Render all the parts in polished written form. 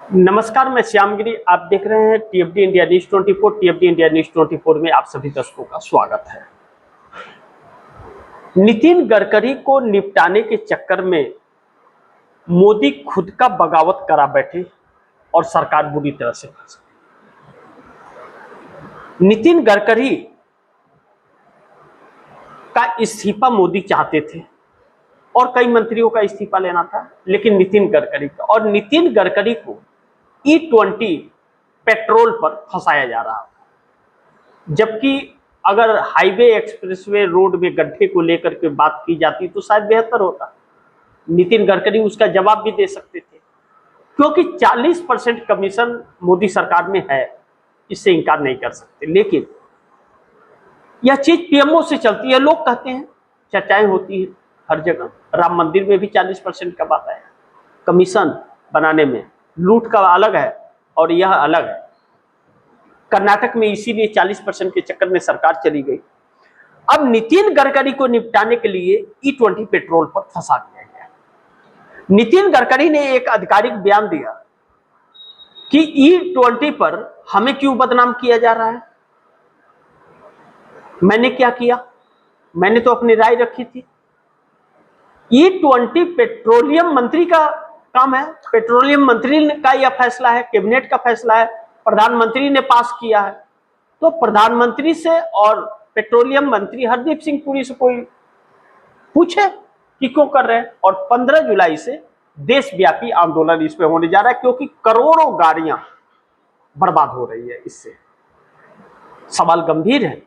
नमस्कार, मैं श्यामगिरी। आप देख रहे हैं टीएफडी इंडिया न्यूज 24। टीएफडी इंडिया न्यूज 24 में आप सभी दर्शकों का स्वागत है। नितिन गडकरी को निपटाने के चक्कर में मोदी खुद का बगावत करा बैठे और सरकार बुरी तरह से फंस गई। नितिन गडकरी का इस्तीफा मोदी चाहते थे और कई मंत्रियों का इस्तीफा लेना था, लेकिन नितिन गडकरी का, और नितिन गडकरी को E20 पेट्रोल पर फंसाया जा रहा था। जबकि अगर हाईवे, एक्सप्रेसवे, रोड में गड्ढे को लेकर के बात की जाती तो शायद बेहतर होता। नितिन गडकरी उसका जवाब भी दे सकते थे, क्योंकि 40% कमीशन मोदी सरकार में है, इससे इनकार नहीं कर सकते। लेकिन यह चीज पीएमओ से चलती है। लोग कहते हैं, चर्चाएं होती है हर जगह। राम मंदिर में भी 40% का बात आया कमीशन बनाने में। लूट का अलग है और यह अलग है। कर्नाटक में इसीलिए 40% के चक्कर में सरकार चली गई। अब नितिन गडकरी को निपटाने के लिए E20 पेट्रोल पर फंसा दिया गया। नितिन गडकरी ने एक आधिकारिक बयान दिया कि E20 पर हमें क्यों बदनाम किया जा रहा है। मैंने क्या किया? मैंने तो अपनी राय रखी थी। E20 पेट्रोलियम मंत्री का काम है। पेट्रोलियम मंत्री का यह फैसला है, कैबिनेट का फैसला है, प्रधानमंत्री ने पास किया है। तो प्रधानमंत्री से और पेट्रोलियम मंत्री हरदीप सिंह पुरी से कोई पूछे कि क्यों कर रहे हैं। और 15 जुलाई से देशव्यापी आंदोलन इस पे होने जा रहा है, क्योंकि करोड़ों गाड़ियां बर्बाद हो रही है। इससे सवाल गंभीर है,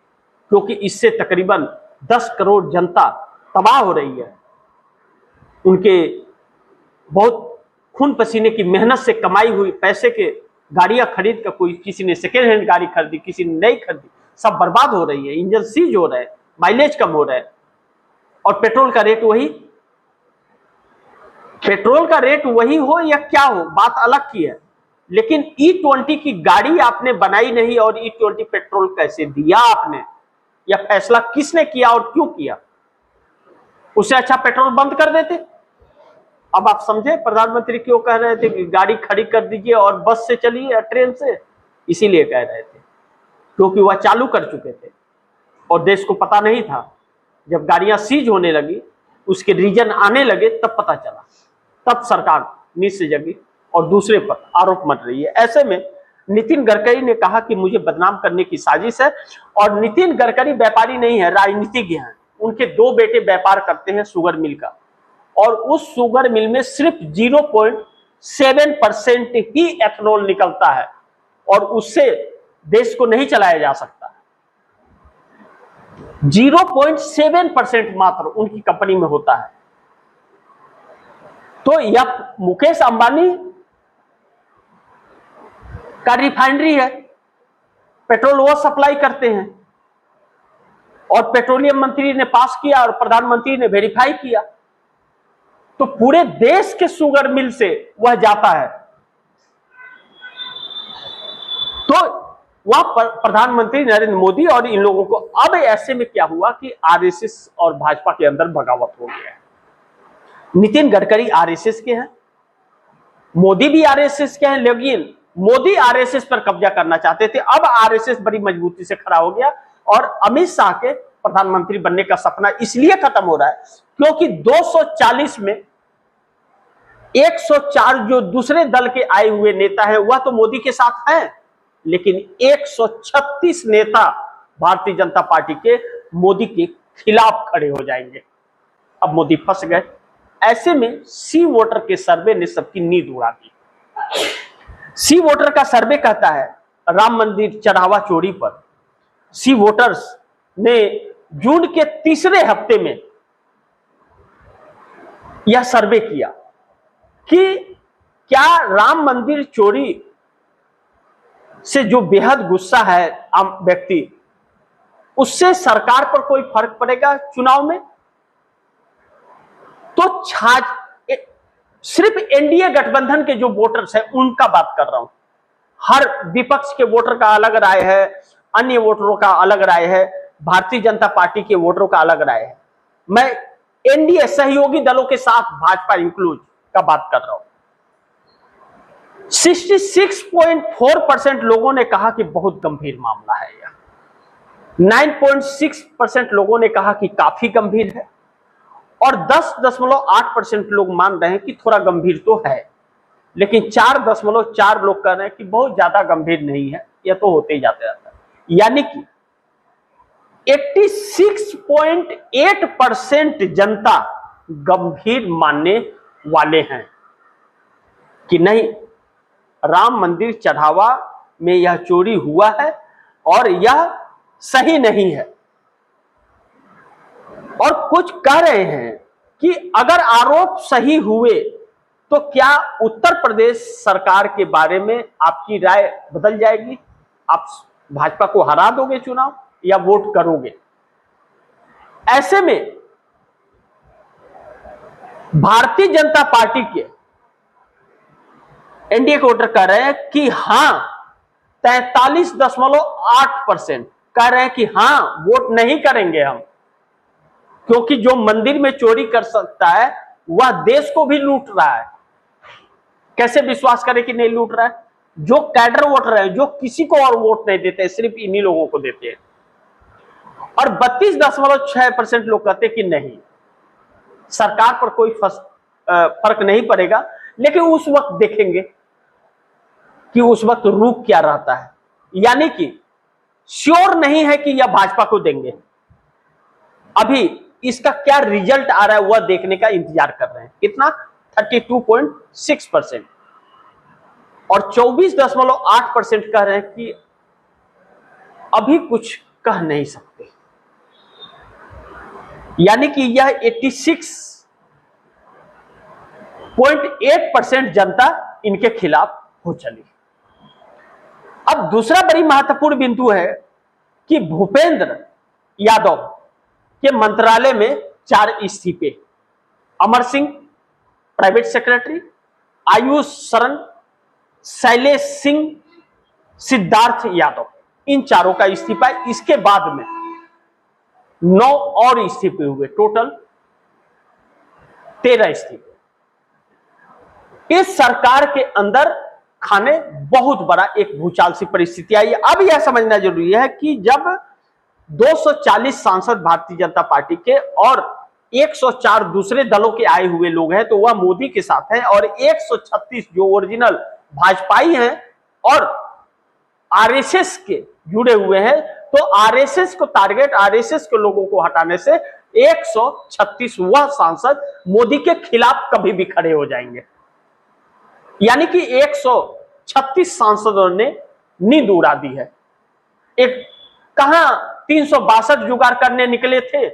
क्योंकि इससे तकरीबन 10 करोड़ जनता तबाह हो रही है। उनके बहुत खून पसीने की मेहनत से कमाई हुई पैसे के गाड़ियां खरीद कर, कोई किसी ने सेकेंड हैंड गाड़ी खरीदी, किसी ने नई खरीदी, सब बर्बाद हो रही है। इंजन सीज हो रहा है, माइलेज कम हो रहा है, और पेट्रोल का रेट वही हो या क्या हो, बात अलग की है। लेकिन E20 की गाड़ी आपने बनाई नहीं, और E20 पेट्रोल कैसे दिया आपने? यह फैसला किसने किया और क्यों किया? उससे अच्छा पेट्रोल बंद कर देते। अब आप समझे प्रधानमंत्री क्यों कह रहे थे कि गाड़ी खड़ी कर दीजिए और बस से चलिए या ट्रेन से? इसीलिए कह रहे थे क्योंकि वह चालू कर चुके थे और देश को पता नहीं था। जब गाड़ियां सीज होने लगी, उसके रीजन आने लगे, तब पता चला। तब सरकार नींद से जगी और दूसरे पर आरोप मच रही है। ऐसे में नितिन गडकरी ने कहा कि मुझे बदनाम करने की साजिश है। और नितिन गडकरी व्यापारी नहीं है, राजनीतिज्ञ हैं। उनके 2 बेटे व्यापार करते हैं शुगर मिल का, और उस शुगर मिल में सिर्फ 0.7% ही एथेनॉल निकलता है, और उससे देश को नहीं चलाया जा सकता। 0.7% मात्र उनकी कंपनी में होता है। तो यह मुकेश अंबानी का रिफाइनरी है, पेट्रोल वो सप्लाई करते हैं, और पेट्रोलियम मंत्री ने पास किया और प्रधानमंत्री ने वेरीफाई किया। तो पूरे देश के शुगर मिल से वह जाता है। तो वह प्रधानमंत्री नरेंद्र मोदी और इन लोगों को, अब ऐसे में क्या हुआ कि आरएसएस और भाजपा के अंदर बगावत हो गया है। नितिन गडकरी आरएसएस के हैं, मोदी भी आरएसएस के हैं, लेकिन मोदी आरएसएस पर कब्जा करना चाहते थे। अब आरएसएस बड़ी मजबूती से खड़ा हो गया, और अमित शाह के प्रधानमंत्री बनने का सपना इसलिए खत्म हो रहा है क्योंकि 240 में 104 जो दूसरे दल के आए हुए नेता हैं वह तो मोदी के साथ हैं, लेकिन 136 नेता भारतीय जनता पार्टी के मोदी के खिलाफ खड़े हो जाएंगे। अब मोदी फंस गए। ऐसे में सी वोटर के सर्वे ने सबकी नींद उड़ा दी। सी वोटर का सर्वे कहता है, राम मंदिर चढ़ावा चोरी पर सी वोटर्स ने जून के तीसरे हफ्ते में यह सर्वे किया कि क्या राम मंदिर चोरी से जो बेहद गुस्सा है आम व्यक्ति, उससे सरकार पर कोई फर्क पड़ेगा चुनाव में? तो सिर्फ एनडीए गठबंधन के जो वोटर्स हैं उनका बात कर रहा हूं। हर विपक्ष के वोटर का अलग राय है, अन्य वोटरों का अलग राय है, भारतीय जनता पार्टी के वोटरों का अलग राय है। मैं एनडीए सहयोगी दलों के साथ भाजपा इंक्लूज का बात कर रहा हूं। 66.4% लोगों ने कहा कि बहुत गंभीर मामला है यह। 9.6% लोगों ने कहा कि काफी गंभीर है और 10.8% लोग मान रहे हैं कि थोड़ा गंभीर तो है, लेकिन 4.4 लोग कह रहे हैं कि बहुत ज्यादा गंभीर नहीं है, यह तो होते ही जाते रहता है। यानी कि 86.8% जनता गंभीर मानने वाले हैं कि नहीं, राम मंदिर चढ़ावा में यह चोरी हुआ है और यह सही नहीं है। और कुछ कह रहे हैं कि अगर आरोप सही हुए तो क्या उत्तर प्रदेश सरकार के बारे में आपकी राय बदल जाएगी? आप भाजपा को हरा दोगे चुनाव या वोट करोगे? ऐसे में भारतीय जनता पार्टी के एनडीए के वोटर कह रहे हैं कि हां, 43.8% कह रहे हैं कि हां, वोट नहीं करेंगे हम, क्योंकि जो मंदिर में चोरी कर सकता है वह देश को भी लूट रहा है। कैसे विश्वास करें कि नहीं लूट रहा है? जो कैडर वोटर है, जो किसी को और वोट नहीं देते, सिर्फ इन्हीं लोगों को देते हैं। और 32.6% लोग कहते कि नहीं, सरकार पर कोई फर्क नहीं पड़ेगा, लेकिन उस वक्त देखेंगे कि उस वक्त रुख क्या रहता है। यानी कि श्योर नहीं है कि यह भाजपा को देंगे। अभी इसका क्या रिजल्ट आ रहा है वह देखने का इंतजार कर रहे हैं। कितना? 32.6%। और 24.8% कह रहे हैं कि अभी कुछ कह नहीं सकते। यानी कि यह 86.8% जनता इनके खिलाफ हो चली। अब दूसरा बड़ी महत्वपूर्ण बिंदु है कि भूपेंद्र यादव के मंत्रालय में 4 इस्तीफे। अमर सिंह प्राइवेट सेक्रेटरी, आयुष शरण, शैलेश सिंह, सिद्धार्थ यादव, इन चारों का इस्तीफा। इसके बाद में 9 और इस्तीफे हुए, टोटल 13 इस्तीफे। इस सरकार के अंदर खाने बहुत बड़ा एक भूचाल सी परिस्थिति आई। अब यह समझना जरूरी है कि जब 240 सांसद भारतीय जनता पार्टी के और 104 दूसरे दलों के आए हुए लोग हैं तो वह मोदी के साथ हैं, और 136 जो ओरिजिनल भाजपाई हैं और आरएसएस के जुड़े हुए हैं, तो आरएसएस को टारगेट, आरएसएस के लोगों को हटाने से 136 वह सांसद मोदी के खिलाफ कभी भी खड़े हो जाएंगे। यानी कि 136 सांसदों ने नींद उड़ा दी है। एक कहां 362 जुगाड़ करने निकले थे,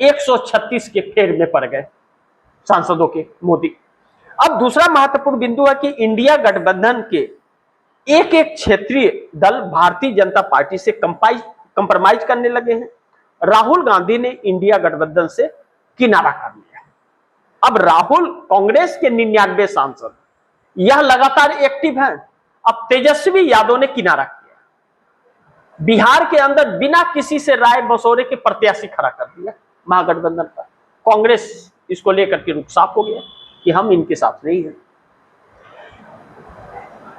136 के फेर में पड़ गए सांसदों के मोदी। अब दूसरा महत्वपूर्ण बिंदु है कि इंडिया गठबंधन के एक एक क्षेत्रीय दल भारतीय जनता पार्टी से कंप्रोमाइज करने लगे हैं। राहुल गांधी ने इंडिया गठबंधन से किनारा कर लिया। अब राहुल, कांग्रेस के 99 सांसद यह लगातार एक्टिव हैं। अब तेजस्वी यादव ने किनारा किया, बिहार के अंदर बिना किसी से राय मशवरे के प्रत्याशी खड़ा कर दिया महागठबंधन पर। कांग्रेस इसको लेकर के रुख साफ हो गया कि हम इनके साथ नहीं हैं।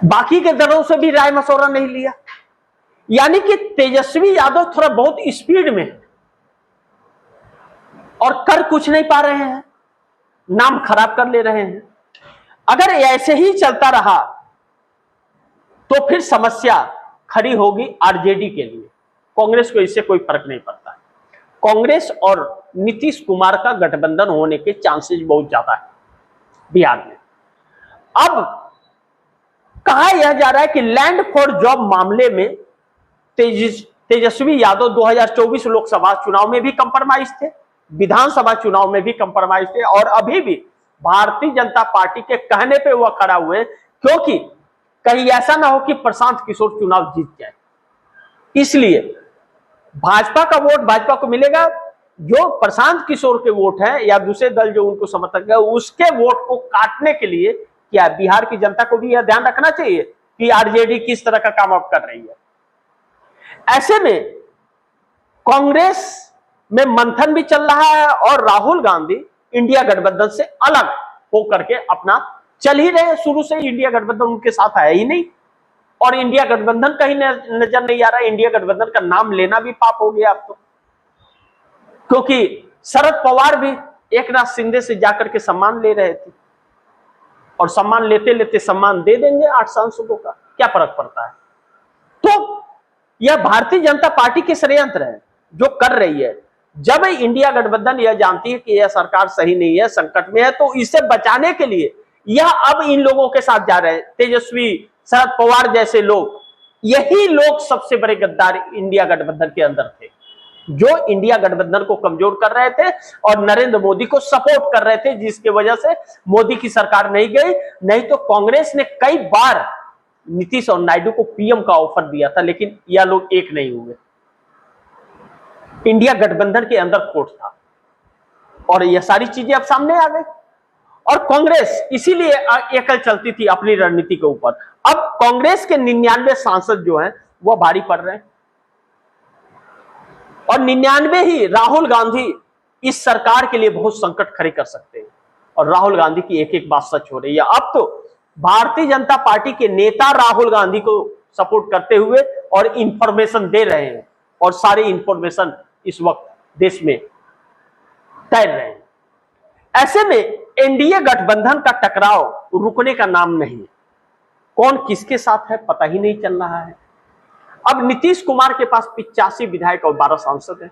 बाकी के दलों से भी राय मशवरा नहीं लिया। यानी कि तेजस्वी यादव थोड़ा बहुत स्पीड में है और कर कुछ नहीं पा रहे हैं, नाम खराब कर ले रहे हैं। अगर ऐसे ही चलता रहा तो फिर समस्या खड़ी होगी आरजेडी के लिए। कांग्रेस को इससे कोई फर्क नहीं पड़ता। कांग्रेस और नीतीश कुमार का गठबंधन होने के चांसेस बहुत ज्यादा है बिहार में। अब कहा यह जा रहा है कि लैंड फॉर जॉब मामले में तेजस्वी यादव 2024 लोकसभा चुनाव में भी कंप्रोमाइज थे, विधानसभा चुनाव में भी कंप्रोमाइज थे, और अभी भी भारतीय जनता पार्टी के कहने पे वह खड़ा हुए, क्योंकि कहीं ऐसा ना हो कि प्रशांत किशोर चुनाव जीत जाए। इसलिए भाजपा का वोट भाजपा को मिलेगा, जो प्रशांत किशोर के वोट हैं या दूसरे दल जो उनको समर्थक है उसके वोट को काटने के लिए क्या बिहार की जनता को भी यह ध्यान रखना चाहिए कि आरजेडी किस तरह का काम अब कर रही है। ऐसे में कांग्रेस में मंथन भी चल रहा है और राहुल गांधी इंडिया गठबंधन से अलग होकर के अपना चल ही रहे शुरू से इंडिया गठबंधन उनके साथ आया ही नहीं, और इंडिया गठबंधन कहीं नजर नहीं आ रहा। इंडिया गठबंधन का नाम लेना भी पाप हो गया अब तो, क्योंकि शरद पवार भी एकनाथ शिंदे से जाकर के सम्मान ले रहे थे, और सम्मान लेते लेते सम्मान दे देंगे 8 सांसदों का, क्या फर्क पड़ता है। तो यह भारतीय जनता पार्टी के षड्यंत्र है जो कर रही है। जब इंडिया गठबंधन यह जानती है कि यह सरकार सही नहीं है, संकट में है, तो इसे बचाने के लिए यह अब इन लोगों के साथ जा रहे हैं। तेजस्वी, शरद पवार जैसे लोग, यही लोग सबसे बड़े गद्दार इंडिया गठबंधन के अंदर थे, जो इंडिया गठबंधन को कमजोर कर रहे थे और नरेंद्र मोदी को सपोर्ट कर रहे थे, जिसकी वजह से मोदी की सरकार नहीं गई। नहीं तो कांग्रेस ने कई बार नीतीश और नायडू को पीएम का ऑफर दिया था, लेकिन यह लोग एक नहीं हुए। इंडिया गठबंधन के अंदर खोट था, और यह सारी चीजें अब सामने आ गई, और कांग्रेस इसीलिए एकल चलती थी अपनी रणनीति के ऊपर। अब कांग्रेस के 99 सांसद जो हैं वह भारी पड़ रहे हैं, और 99 ही राहुल गांधी इस सरकार के लिए बहुत संकट खड़े कर सकते हैं, और राहुल गांधी की एक एक बात सच हो रही है। अब तो भारतीय जनता पार्टी के नेता राहुल गांधी को सपोर्ट करते हुए और इंफॉर्मेशन दे रहे हैं, और सारे इंफॉर्मेशन इस वक्त देश में तैर रहे हैं। ऐसे में एनडीए गठबंधन का टकराव रुकने का नाम नहीं है। कौन किसके साथ है पता ही नहीं चल रहा है। अब नीतीश कुमार के पास 85 विधायक और 12 सांसद हैं।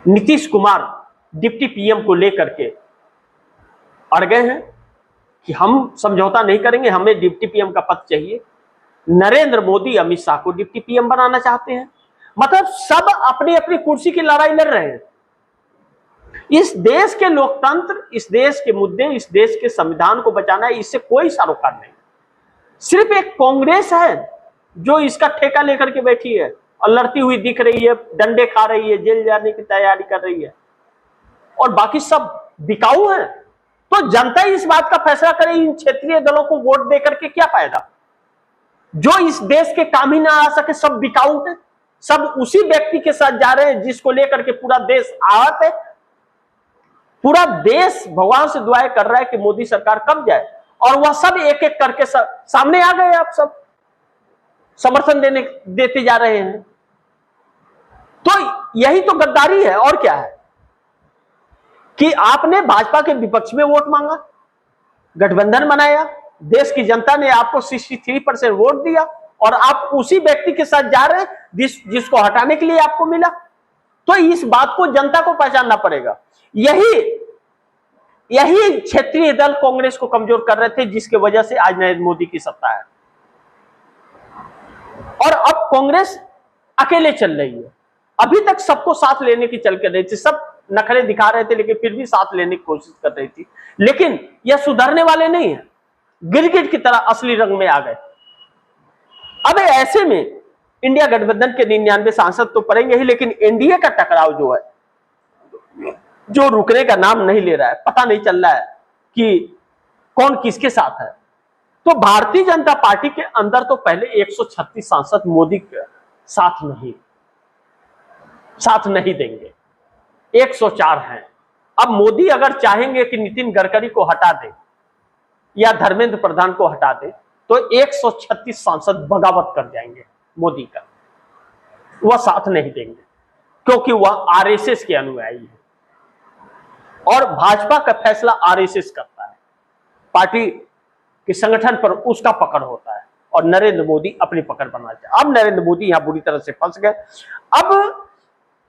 नीतीश कुमार डिप्टी पीएम को लेकर के अड़ गए हैं कि हम समझौता नहीं करेंगे, हमें डिप्टी पीएम का पद चाहिए। नरेंद्र मोदी अमित शाह को डिप्टी पीएम बनाना चाहते हैं। मतलब सब अपनी अपनी कुर्सी की लड़ाई लड़ रहे हैं। इस देश के लोकतंत्र, इस देश के मुद्दे, इस देश के संविधान को बचाना है, इससे कोई सरोकार नहीं। सिर्फ एक कांग्रेस है जो इसका ठेका लेकर के बैठी है और लड़ती हुई दिख रही है, डंडे खा रही है, जेल जाने की तैयारी कर रही है, और बाकी सब बिकाऊ है। तो जनता इस बात का फैसला करे, इन क्षेत्रीय दलों को वोट देकर के क्या फायदा। जो इस देश के काम ही ना आ सके, सब बिकाऊ है, सब उसी व्यक्ति के साथ जा रहे हैं जिसको लेकर के पूरा देश आहत है। पूरा देश भगवान से दुआएं कर रहा है कि मोदी सरकार कब जाए, और वह सब एक एक करके सामने आ गए। आप सब समर्थन देते जा रहे हैं। तो यही तो गद्दारी है, और क्या है कि आपने भाजपा के विपक्ष में वोट मांगा, गठबंधन बनाया, देश की जनता ने आपको 63% वोट दिया, और आप उसी व्यक्ति के साथ जा रहे हैं जिसको हटाने के लिए आपको मिला। तो इस बात को जनता को पहचानना पड़ेगा। यही क्षेत्रीय दल कांग्रेस को कमजोर कर रहे थे, जिसकी वजह से आज नरेंद्र मोदी की सत्ता है। और अब कांग्रेस अकेले चल रही है। अभी तक सबको साथ लेने की चल कर रही थी, सब नखरे दिखा रहे थे, लेकिन फिर भी साथ लेने की कोशिश कर रही थी। लेकिन यह सुधरने वाले नहीं है, गिरगिट की तरह असली रंग में आ गए। अब ऐसे में इंडिया गठबंधन के 99 सांसद तो पड़ेंगे ही, लेकिन एनडीए का टकराव जो है, जो रुकने का नाम नहीं ले रहा है, पता नहीं चल रहा है कि कौन किसके साथ है। तो भारतीय जनता पार्टी के अंदर तो पहले 136 सांसद मोदी के साथ नहीं देंगे, 104 हैं। अब मोदी अगर चाहेंगे कि नितिन गडकरी को हटा दे या धर्मेंद्र प्रधान को हटा दे, तो 136 सांसद बगावत कर जाएंगे मोदी का, वह साथ नहीं देंगे, क्योंकि वह आरएसएस के अनुयायी है, और भाजपा का फैसला आरएसएस करता है। पार्टी के संगठन पर उसका पकड़ होता है, और नरेंद्र मोदी अपनी पकड़ बनाना चाहते। अब नरेंद्र मोदी यहां बुरी तरह से फंस गए। अब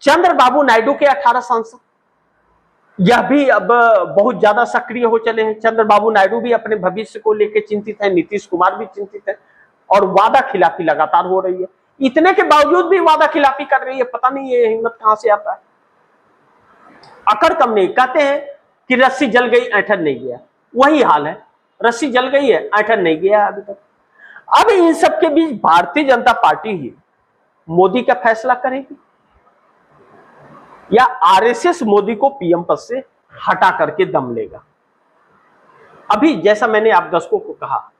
चंद्रबाबू नायडू के 18 सांसद, यह भी अब बहुत ज्यादा सक्रिय हो चले हैं। चंद्रबाबू नायडू भी अपने भविष्य को लेकर चिंतित है, नीतीश कुमार भी चिंतित है, और वादा खिलाफी लगातार हो रही है। इतने के बावजूद भी वादा खिलाफी कर रही है, पता नहीं ये हिम्मत कहां से आता है। अकड़ कम नहीं, कहते हैं कि रस्सी जल गई ऐंठन नहीं गया, वही हाल है, रस्सी जल गई है ऐंठन नहीं गया अभी तक। अब इन सब के बीच भारतीय जनता पार्टी ही मोदी का फैसला करेगी, या आरएसएस मोदी को पीएम पद से हटा करके दम लेगा। अभी जैसा मैंने आप दर्शकों को कहा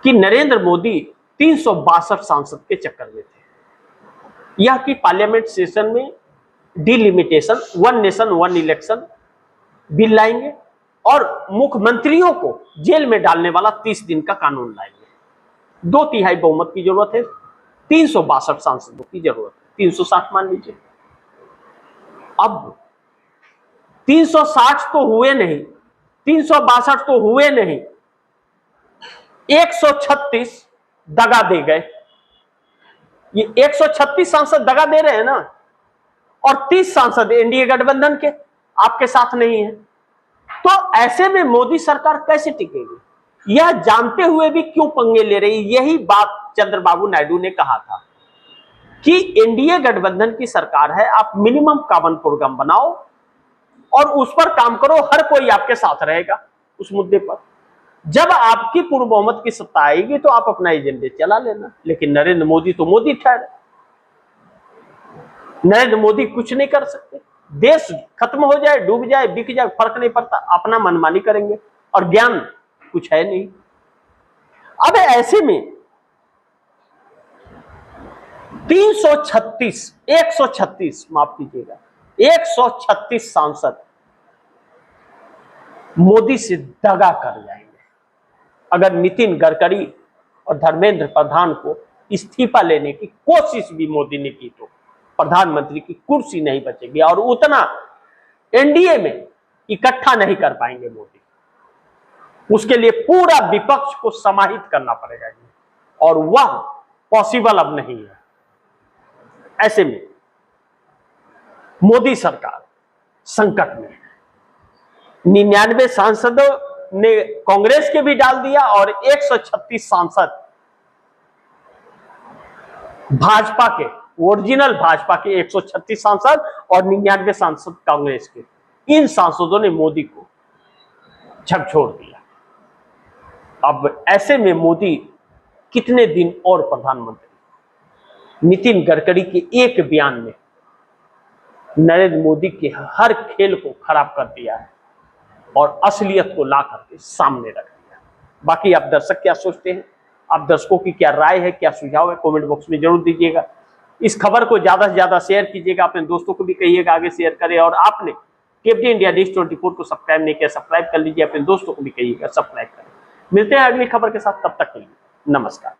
कि नरेंद्र मोदी 362 सांसद के चक्कर में थे। यह कि पार्लियामेंट सेशन में डिलिमिटेशन, 1 नेशन 1 इलेक्शन बिल लाएंगे, और मुख्यमंत्रियों को जेल में डालने वाला 30 दिन का कानून लाएंगे। 2/3 बहुमत की जरूरत है, 362 सांसदों की जरूरत है, 360 मान लीजिए। अब 360 तो हुए नहीं, 362 तो हुए नहीं, 136 दगा दे गए। ये 136 सांसद दगा दे रहे हैं ना, और 30 सांसद एनडीए गठबंधन के आपके साथ नहीं है। तो ऐसे में मोदी सरकार कैसे टिकेगी? यह जानते हुए भी क्यों पंगे ले रही? यही बात चंद्रबाबू नायडू ने कहा था कि एनडीए गठबंधन की सरकार है, आप मिनिमम कॉमन प्रोग्राम बनाओ और उस पर काम करो, हर कोई आपके साथ रहेगा उस मुद्दे पर। जब आपकी पूर्ण बहुमत की सत्ता आएगी तो आप अपना एजेंडे चला लेना। लेकिन नरेंद्र मोदी तो मोदी ठहरे, नरेंद्र मोदी कुछ नहीं कर सकते। देश खत्म हो जाए, डूब जाए, बिक जाए, फर्क नहीं पड़ता, अपना मनमानी करेंगे और ज्ञान कुछ है नहीं। अब ऐसे में 136 माफ कीजिएगा, 136 सांसद मोदी से दगा कर जाएंगे अगर नितिन गडकरी और धर्मेंद्र प्रधान को इस्तीफा लेने की कोशिश भी मोदी ने की तो प्रधानमंत्री की कुर्सी नहीं बचेगी और उतना एनडीए में इकट्ठा नहीं कर पाएंगे मोदी। उसके लिए पूरा विपक्ष को समाहित करना पड़ेगा और वह पॉसिबल अब नहीं है। ऐसे में मोदी सरकार संकट में है। 99 सांसदों ने कांग्रेस के भी डाल दिया और 136 सांसद भाजपा के, ओरिजिनल भाजपा के 136 सांसद और 99 सांसद कांग्रेस के, इन सांसदों ने मोदी को झकझोर दिया। अब ऐसे में मोदी कितने दिन और प्रधानमंत्री? नितिन गडकरी के एक बयान में नरेंद्र मोदी के हर खेल को खराब कर दिया है और असलियत को ला करके सामने रख दिया। बाकी आप दर्शक क्या सोचते हैं? आप दर्शकों की क्या राय है, क्या सुझाव है, कमेंट बॉक्स में जरूर दीजिएगा। इस खबर को ज्यादा से ज्यादा शेयर कीजिएगा, अपने दोस्तों को भी कहिएगा आगे शेयर करें। और आपने केपीटी इंडिया न्यूज़ 24 को सब्सक्राइब नहीं किया, सब्सक्राइब कर लीजिए, अपने दोस्तों को भी कहिएगा सब्सक्राइब करें। मिलते हैं अगली खबर के साथ, तब तक के लिए नमस्कार।